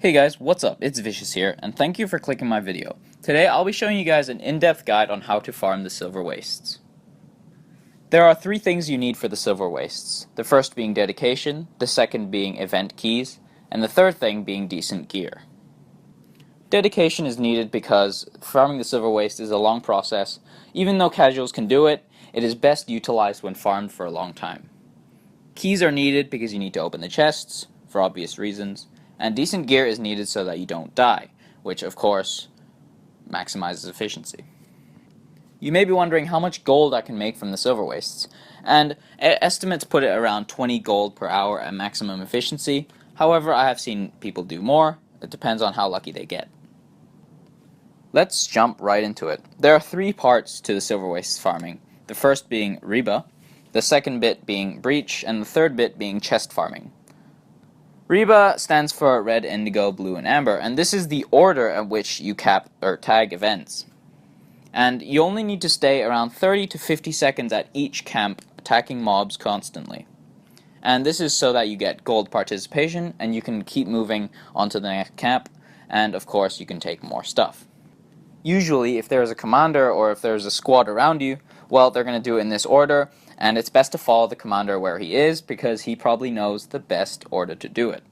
Hey guys, what's up? It's Vicious here, and thank you for clicking my video. Today I'll be showing you guys an in-depth guide on how to farm the Silverwastes. There are three things you need for the Silverwastes, the first being dedication, the second being event keys, and the third thing being decent gear. Dedication is needed because farming the Silverwaste is a long process. Even though casuals can do it, it is best utilized when farmed for a long time. Keys are needed because you need to open the chests, for obvious reasons, and decent gear is needed so that you don't die, which of course maximizes efficiency. You may be wondering how much gold I can make from the Silverwastes, and estimates put it around 20 gold per hour at maximum efficiency. However, I have seen people do more. It depends on how lucky they get. Let's jump right into it. There are three parts to the Silverwastes farming, the first being Reba, the second bit being Breach, and the third bit being chest farming. Reba stands for Red, Indigo, Blue, and Amber, and this is the order at which you cap or tag events. And you only need to stay around 30 to 50 seconds at each camp, attacking mobs constantly. And this is so that you get gold participation, and you can keep moving onto the next camp, and of course you can take more stuff. Usually, if there's a commander or if there's a squad around you, well, they're going to do it in this order, and it's best to follow the commander where he is because he probably knows the best order to do it.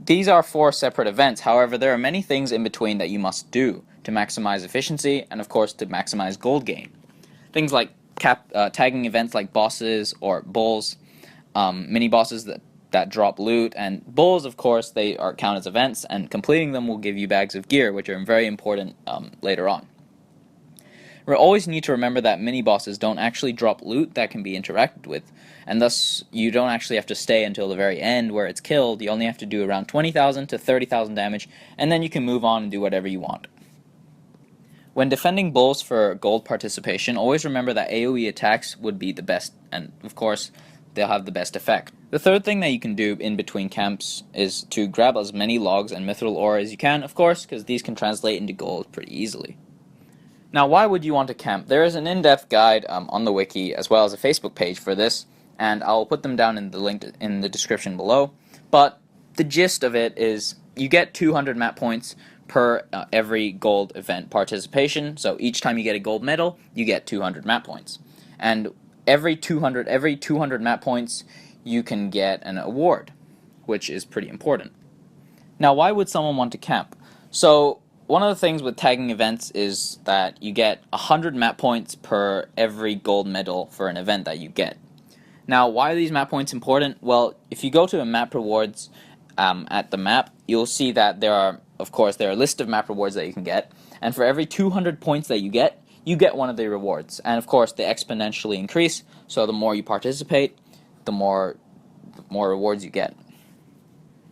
These are 4 separate events, however there are many things in between that you must do to maximize efficiency and of course to maximize gold gain. Things like tagging events like bosses or bulls, mini bosses that drop loot, and bulls of course they count as events, and completing them will give you bags of gear, which are very important later on. We always need to remember that mini-bosses don't actually drop loot that can be interacted with, and thus you don't actually have to stay until the very end where it's killed. You only have to do around 20,000 to 30,000 damage, and then you can move on and do whatever you want. When defending bulls for gold participation, always remember that AoE attacks would be the best, and of course they'll have the best effect. The third thing that you can do in between camps is to grab as many logs and mithril ore as you can, of course, because these can translate into gold pretty easily. Now, why would you want to camp? There is an in-depth guide on the wiki, as well as a Facebook page for this, and I'll put them down in the link in the description below. But the gist of it is you get 200 map points per every gold event participation. So each time you get a gold medal, you get 200 map points. And every 200 map points, you can get an award, which is pretty important. Now, why would someone want to camp? So one of the things with tagging events is that you get 100 map points per every gold medal for an event that you get. Now, why are these map points important? Well, if you go to a map rewards at the map, you'll see that there are a list of map rewards that you can get, and for every 200 points that you get one of the rewards. And of course, they exponentially increase, so the more you participate, the more rewards you get.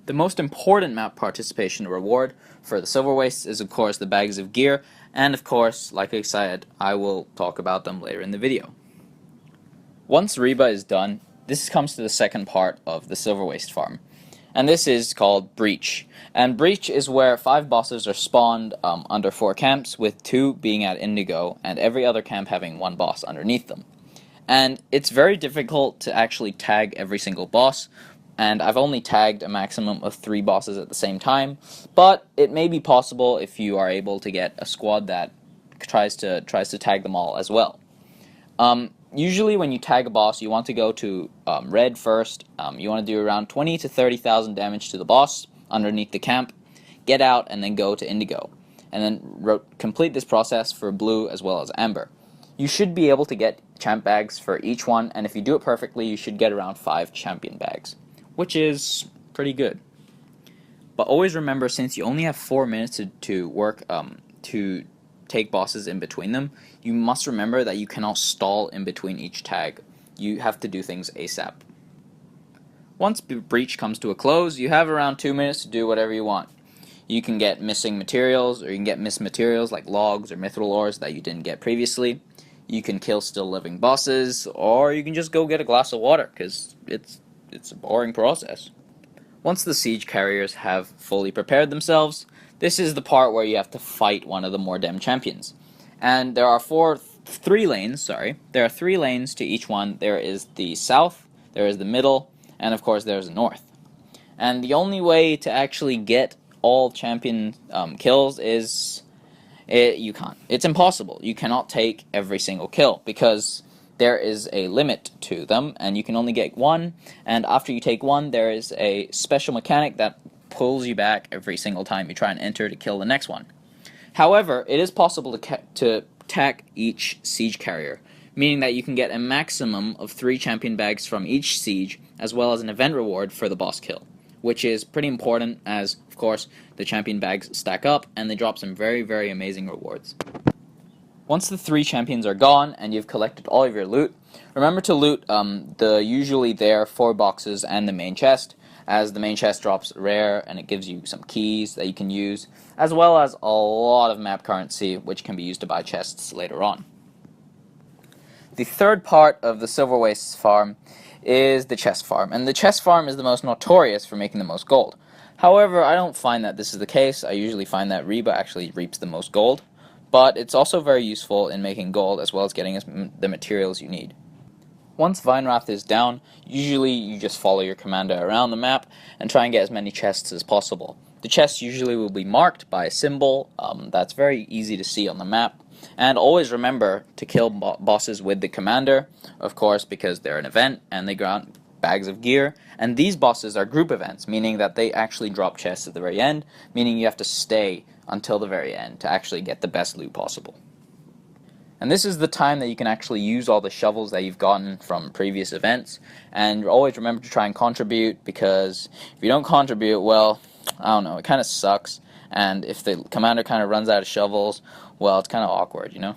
The most important map participation reward for the Silverwastes is of course the bags of gear, and of course, like I said, I will talk about them later in the video. Once Reba is done, this comes to the second part of the Silverwaste farm, and this is called Breach. And Breach is where 5 bosses are spawned under 4 camps, with 2 being at Indigo, and every other camp having 1 boss underneath them. And it's very difficult to actually tag every single boss, and I've only tagged a maximum of 3 bosses at the same time, but it may be possible if you are able to get a squad that tries to tag them all as well. Usually when you tag a boss, you want to go to Red first. You want to do around 20 to 30,000 damage to the boss underneath the camp, get out, and then go to Indigo, and then complete this process for Blue as well as Amber. You should be able to get champ bags for each one, and if you do it perfectly, you should get around 5 champion bags, which is pretty good. But always remember, since you only have 4 minutes to work to take bosses in between them, you must remember that you cannot stall in between each tag. You have to do things ASAP. Once Breach comes to a close, you have around 2 minutes to do whatever you want. You can get missing materials, or you can get missed materials like logs or mithril ores that you didn't get previously. You can kill still living bosses, or you can just go get a glass of water, because it's a boring process. Once the siege carriers have fully prepared themselves, this is the part where you have to fight one of the Mordem champions. And there are 3 lanes, There are 3 lanes to each one. There is the south, there is the middle, and of course there's the north. And the only way to actually get all champion kills is you can't. It's impossible. You cannot take every single kill because there is a limit to them, and you can only get one. And after you take one, there is a special mechanic that pulls you back every single time you try and enter to kill the next one. However, it is possible to attack each siege carrier, meaning that you can get a maximum of 3 champion bags from each siege, as well as an event reward for the boss kill, which is pretty important as, of course, the champion bags stack up and they drop some very, very amazing rewards. Once the 3 champions are gone and you've collected all of your loot, remember to loot the usually there 4 boxes and the main chest, as the main chest drops rare and it gives you some keys that you can use, as well as a lot of map currency which can be used to buy chests later on. The third part of the Silverwastes farm is the chest farm, and the chest farm is the most notorious for making the most gold. However, I don't find that this is the case. I usually find that Reba actually reaps the most gold, but it's also very useful in making gold as well as getting the materials you need. Once Vinewrath is down, usually you just follow your commander around the map and try and get as many chests as possible. The chests usually will be marked by a symbol that's very easy to see on the map. And always remember to kill bosses with the commander, of course, because they're an event and they grant bags of gear. And these bosses are group events, meaning that they actually drop chests at the very end, meaning you have to stay until the very end to actually get the best loot possible. And this is the time that you can actually use all the shovels that you've gotten from previous events. And always remember to try and contribute, because if you don't contribute, well, I don't know, it kind of sucks. And if the commander kind of runs out of shovels, well, it's kind of awkward, you know?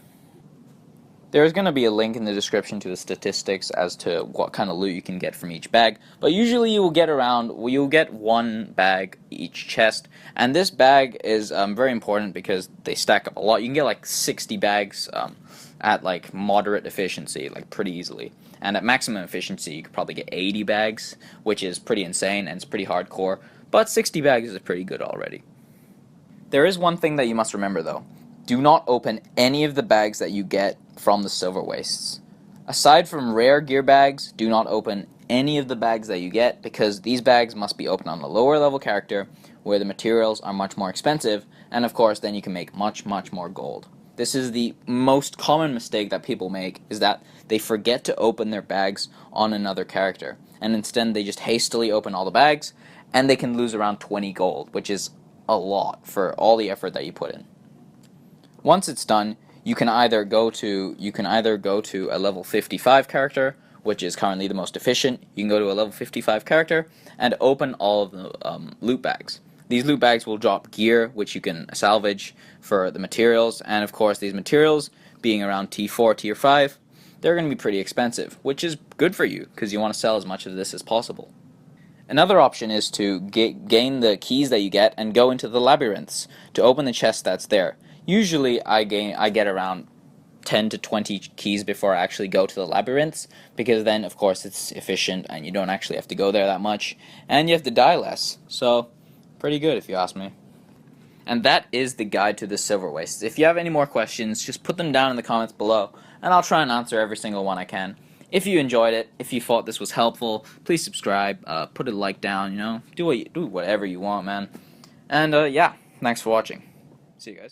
There's going to be a link in the description to the statistics as to what kind of loot you can get from each bag, but usually you'll get 1 bag each chest, and this bag is very important because they stack up a lot. You can get like 60 bags at like moderate efficiency, like pretty easily, and at maximum efficiency you could probably get 80 bags, which is pretty insane and it's pretty hardcore, but 60 bags is pretty good already. There is one thing that you must remember though. Do not open any of the bags that you get from the Silverwastes. Aside from rare gear bags, do not open any of the bags that you get, because these bags must be opened on a lower level character where the materials are much more expensive, and of course then you can make much more gold. This is the most common mistake that people make, is that they forget to open their bags on another character, and instead they just hastily open all the bags and they can lose around 20 gold, which is a lot for all the effort that you put in. Once it's done, you can either go to a level 55 character, which is currently the most efficient. You can go to a level 55 character and open all of the loot bags. These loot bags will drop gear, which you can salvage for the materials, and of course these materials, being around T4, Tier 5, they're going to be pretty expensive, which is good for you, because you want to sell as much of this as possible. Another option is to gain the keys that you get and go into the labyrinths to open the chest that's there. Usually I get around 10 to 20 keys before I actually go to the labyrinths, because then of course it's efficient and you don't actually have to go there that much, and you have to die less, so pretty good if you ask me. And that is the guide to the Silverwastes. If you have any more questions, just put them down in the comments below and I'll try and answer every single one I can. If you enjoyed it, if you thought this was helpful, please subscribe, put a like down, you know, do whatever you want, man. And yeah, thanks for watching. See you guys.